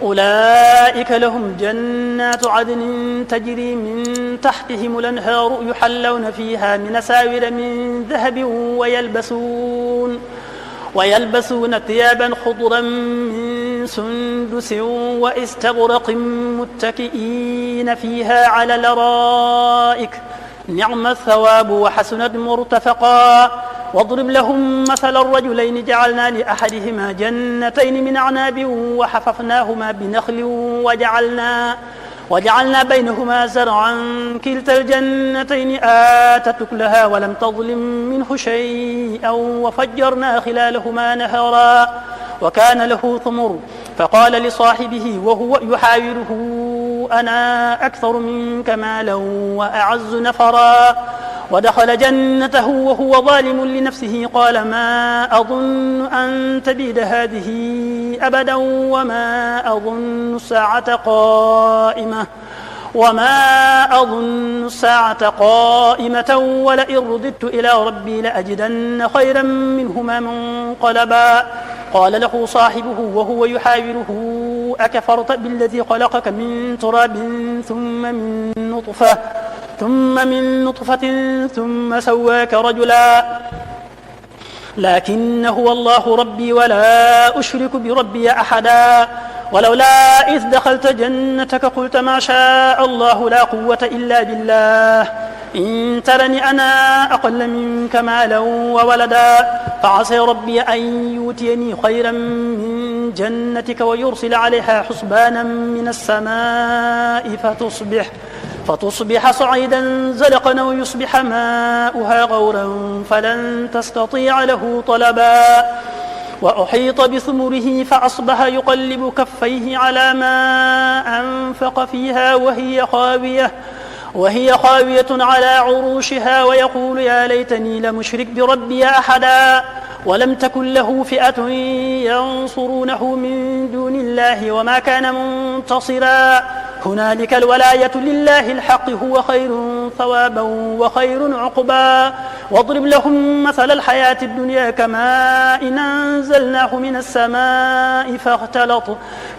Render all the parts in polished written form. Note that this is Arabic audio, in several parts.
أولئك لهم جنات عدن تجري من تحتهم الأنهار يحلون فيها من أساور من ذهب ويلبسون ثيابا خضرا من سندس واستبرق متكئين فيها على الأرائك نعم الثواب وحسنت مرتفقا. واضرب لهم مثل الرجلين جعلنا لأحدهما جنتين من أعناب وحففناهما بنخل وجعلنا بينهما زرعا كلتا الجنتين آتت أكلها ولم تظلم منه شيئا وفجرنا خلالهما نهرا وكان له ثمر فقال لصاحبه وهو يحاوره أنا أكثر منك مالا وأعز نفرا ودخل جنته وهو ظالم لنفسه قال ما أظن أن تبيد هذه أبدا وما أظن الساعة قائمة ولئن رددت إلى ربي لأجدن خيرا منهما منقلبا. قال له صاحبه وهو يحاوره أكفرت بالذي خلقك من تراب ثم من نطفة ثم سواك رجلا لكن هو الله ربي ولا أشرك بربي أحدا. ولولا إذ دخلت جنتك قلت ما شاء الله لا قوة إلا بالله إن ترني أنا أقل منك مالا وولدا فعسى ربي أن يؤتيني خيرا من جنتك ويرسل عليها حسبانا من السماء فتصبح صعيدا زلقا ويصبح ماؤها غورا فلن تستطيع له طلبا. وأحيط بثمره فأصبح يقلب كفيه على ما أنفق فيها وهي خاوية على عروشها ويقول يا ليتني لم أشرك بربي أحدا ولم تكن له فئة ينصرونه من دون الله وما كان منتصرا. هنالك الولاية لله الحق هو خير ثوابا وخير عقبا. واضرب لهم مثل الحياة الدنيا كماء إن أنزلناه من السماء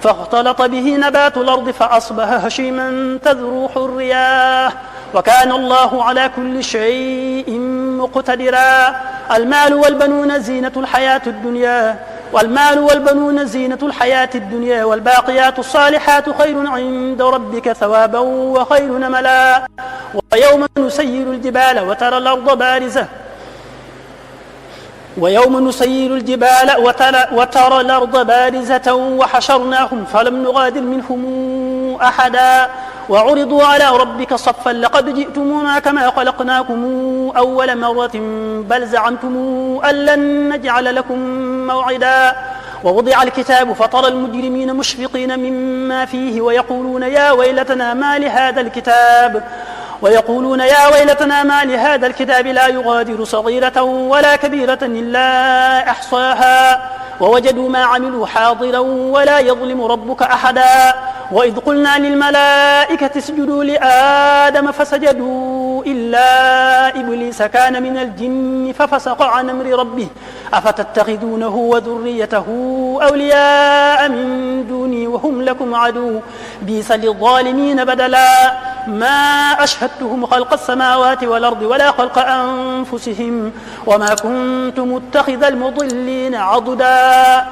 فاختلط به نبات الأرض فأصبح هشيما تذروح الرياح وكان الله على كل شيء مقتدرا. المال والبنون زينة الحياة الدنيا والباقيات الصالحات خير عند ربك ثوابا وخير نملا. ويوم نسير الجبال وترى الأرض بارزة وحشرناهم فلم نغادر منهم أحدا وعرضوا على ربك صفا لقد جئتمونا كما خلقناكم أول مرة بل زعمتم أن لن نجعل لكم موعدا. ووضع الكتاب فترى المجرمين مشفقين مما فيه ويقولون يا ويلتنا ما لهذا الكتاب لا يغادر صغيرة ولا كبيرة إلا أحصاها ووجدوا ما عملوا حاضرا ولا يظلم ربك أحدا. وإذ قلنا للملائكة اسجدوا لآدم فسجدوا إلا إبليس كان من الجن ففسق عن أمر ربه أفتتخذونه وذريته أولياء من دوني وهم لكم عدو بئس للظالمين بدلا. ما أشهدتهم خلق السماوات والأرض ولا خلق أنفسهم وما كنت متخذ المضلين عضدا.